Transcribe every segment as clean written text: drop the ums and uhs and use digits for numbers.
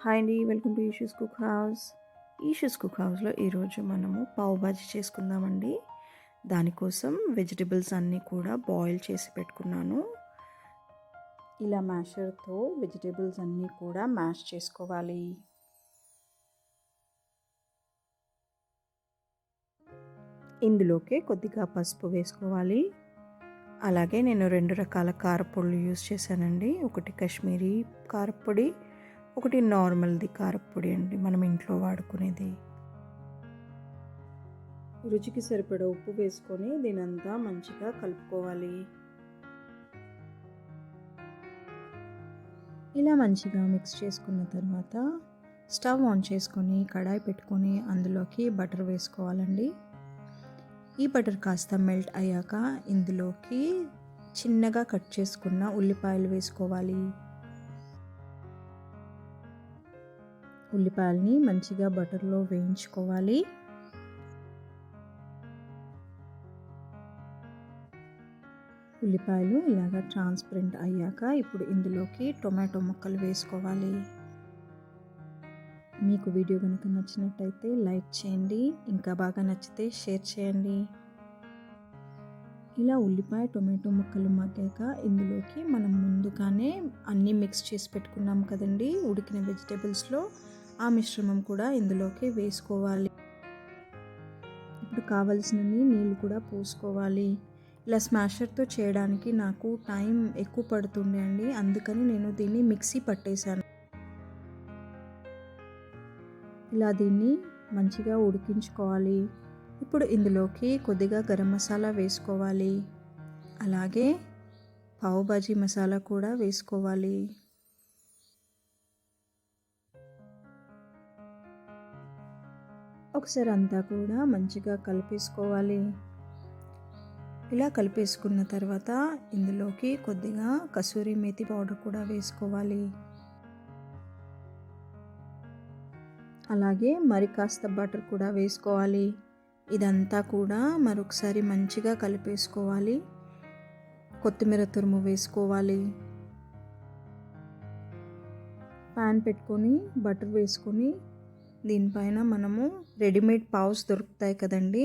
Hi అండి, welcome to Eeshu's cook house. Eeshu's cook హౌస్లో ఈరోజు మనము పావ్ బాజీ చేసుకుందామండి. దానికోసం వెజిటబుల్స్ అన్నీ కూడా బాయిల్ చేసి పెట్టుకున్నాను. ఇలా మ్యాషర్తో వెజిటబుల్స్ అన్నీ కూడా మ్యాష్ చేసుకోవాలి. ఇందులోకి కొద్దిగా పసుపు వేసుకోవాలి. అలాగే నేను 2 రకాల కారపొడులు యూస్ చేశానండి. ఒకటి కాశ్మీరీ కారపొడి, ఒకటి నార్మల్ది కారపొడి అండి, మనం ఇంట్లో వాడుకునేది. రుచికి సరిపడా ఉప్పు వేసుకొని దీనంతా మంచిగా కలుపుకోవాలి. ఇలా మంచిగా మిక్స్ చేసుకున్న తర్వాత స్టవ్ ఆన్ చేసుకొని కడాయి పెట్టుకొని అందులోకి బటర్ వేసుకోవాలండి. ఈ బటర్ కాస్త మెల్ట్ అయ్యాక ఇందులోకి చిన్నగా కట్ చేసుకున్న ఉల్లిపాయలు వేసుకోవాలి. ఉల్లిపాయల్ని మంచిగా బటర్లో వేయించుకోవాలి. ఉల్లిపాయలు ఇలాగ ట్రాన్స్పరెంట్ అయ్యాక ఇప్పుడు ఇందులోకి టొమాటో ముక్కలు వేసుకోవాలి. మీకు వీడియో కనుక నచ్చినట్టయితే లైక్ చేయండి, ఇంకా బాగా నచ్చితే షేర్ చేయండి. ఇలా ఉల్లిపాయ టొమాటో ముక్కలు మగ్గాక ఇందులోకి మనం ముందుగానే అన్నీ మిక్స్ చేసి పెట్టుకున్నాం కదండి ఉడికిన వెజిటేబుల్స్లో, ఆ మిశ్రమం కూడా ఇందులోకి వేసుకోవాలి. ఇప్పుడు కావలసినన్ని నీళ్ళు కూడా పోసుకోవాలి. ఇలా స్మాషర్తో చేయడానికి నాకు టైం ఎక్కువ పడుతుండే అండి, అందుకని నేను దీన్ని మిక్సీ పట్టేశాను. ఇలా దీన్ని మంచిగా ఉడికించుకోవాలి. ఇప్పుడు ఇందులోకి కొద్దిగా గరం మసాలా వేసుకోవాలి. అలాగే పావ్ బాజీ మసాలా కూడా వేసుకోవాలి. ఒకసారి అంతా కూడా మంచిగా కలిపేసుకోవాలి. ఇలా కలిపేసుకున్న తర్వాత ఇందులోకి కొద్దిగా కసూరి మేతి పౌడర్ కూడా వేసుకోవాలి. అలాగే మరి కాస్త బటర్ కూడా వేసుకోవాలి. ఇదంతా కూడా మరొకసారి మంచిగా కలిపేసుకోవాలి. కొత్తిమీర తురుము వేసుకోవాలి. ప్యాన్ పెట్టుకొని బటర్ వేసుకొని దీనిపైన మనము రెడీమేడ్ పావ్స్ దొరుకుతాయి కదండి,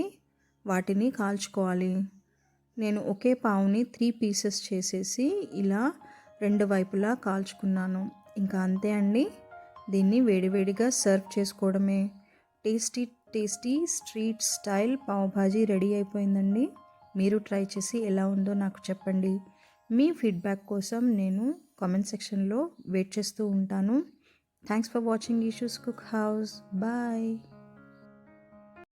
వాటిని కాల్చుకోవాలి. నేను ఒకే పావుని 3 పీసెస్ చేసేసి ఇలా 2 వైపులా కాల్చుకున్నాను. ఇంకా అంతే అండి, దీన్ని వేడివేడిగా సర్వ్ చేసుకోవడమే. Tasty tasty street style pav bhaji ready అయిపోయిందండి. మీరు ట్రై చేసి ఎలా ఉందో నాకు చెప్పండి. మీ ఫీడ్బ్యాక్ కోసం నేను కామెంట్ సెక్షన్లో వెయిట్ చేస్తూ ఉంటాను. Thanks for watching Eeshu's cook house. Bye.